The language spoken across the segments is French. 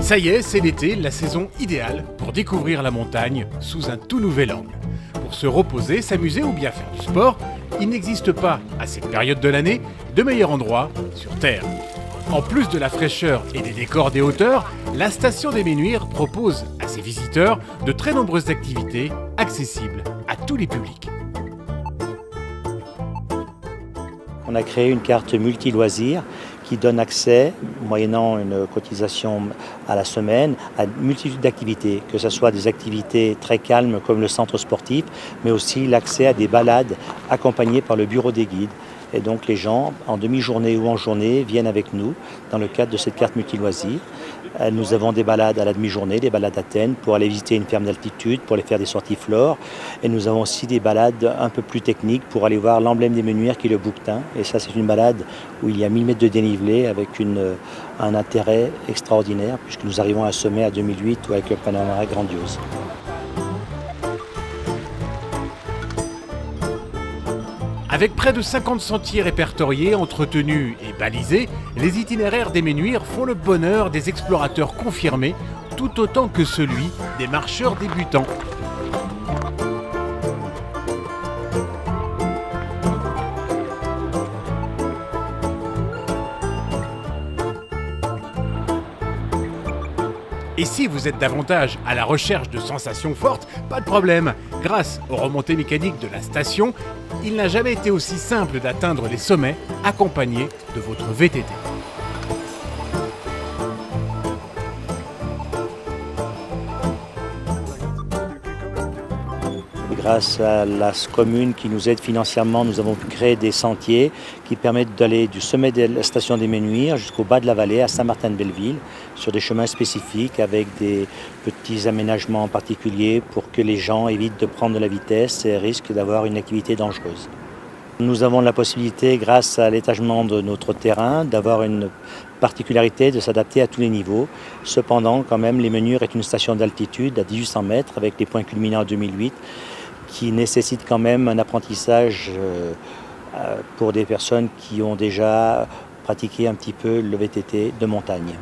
Ça y est, c'est l'été, la saison idéale pour découvrir la montagne sous un tout nouvel angle. Pour se reposer, s'amuser ou bien faire du sport, il n'existe pas, à cette période de l'année, de meilleur endroit sur Terre. En plus de la fraîcheur et des décors des hauteurs, la station des Menuires propose à ses visiteurs de très nombreuses activités accessibles à tous les publics. On a créé une carte multi-loisirs qui donne accès, moyennant une cotisation à la semaine, à une multitude d'activités, que ce soit des activités très calmes comme le centre sportif, mais aussi l'accès à des balades accompagnées par le bureau des guides. Et donc les gens, en demi-journée ou en journée, viennent avec nous dans le cadre de cette carte multi-loisirs. Nous avons des balades à la demi-journée, des balades à Thènes pour aller visiter une ferme d'altitude, pour aller faire des sorties flore. Et nous avons aussi des balades un peu plus techniques pour aller voir l'emblème des Menuires qui est le bouquetin. Et ça, c'est une balade où il y a 1000 mètres de dénivelé avec un intérêt extraordinaire puisque nous arrivons à un sommet à 2008 ou avec un panorama grandiose. Avec près de 50 sentiers répertoriés, entretenus et balisés, les itinéraires des Menuires font le bonheur des explorateurs confirmés, tout autant que celui des marcheurs débutants. Et si vous êtes davantage à la recherche de sensations fortes, pas de problème. Grâce aux remontées mécaniques de la station, il n'a jamais été aussi simple d'atteindre les sommets accompagné de votre VTT. Grâce à la commune qui nous aide financièrement, nous avons pu créer des sentiers qui permettent d'aller du sommet de la station des Menuires jusqu'au bas de la vallée à Saint-Martin-de-Belleville sur des chemins spécifiques avec des petits aménagements particuliers pour que les gens évitent de prendre de la vitesse et risquent d'avoir une activité dangereuse. Nous avons la possibilité, grâce à l'étagement de notre terrain, d'avoir une particularité de s'adapter à tous les niveaux. Cependant, quand même, les Menuires est une station d'altitude à 1800 mètres avec les points culminants en 2008 qui nécessite quand même un apprentissage pour des personnes qui ont déjà pratiqué un petit peu le VTT de montagne.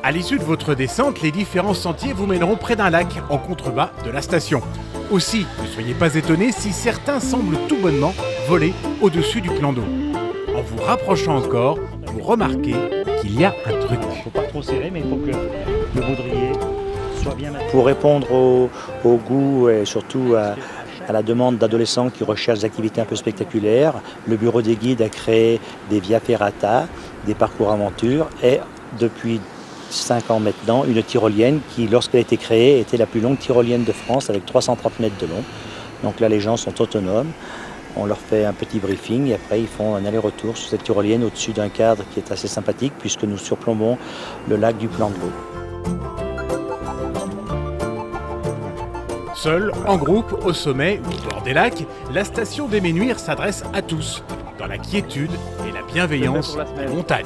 À l'issue de votre descente, les différents sentiers vous mèneront près d'un lac en contrebas de la station. Aussi, ne soyez pas étonnés si certains semblent tout bonnement voler au-dessus du plan d'eau. En vous rapprochant encore, vous remarquez qu'il y a un truc. Il ne faut pas trop serrer, mais il faut que le baudrier soit bien maintenu. Pour répondre au goût et surtout à la demande d'adolescents qui recherchent des activités un peu spectaculaires, le bureau des guides a créé des via ferrata, des parcours aventure et depuis 5 ans maintenant, une tyrolienne qui, lorsqu'elle a été créée, était la plus longue tyrolienne de France avec 330 mètres de long. Donc là, les gens sont autonomes. On leur fait un petit briefing et après, ils font un aller-retour sur cette tyrolienne au-dessus d'un cadre qui est assez sympathique puisque nous surplombons le lac du plan de l'eau. Seul, en groupe, au sommet ou au bord des lacs, la station des Menuires s'adresse à tous, dans la quiétude et la bienveillance des montagnes.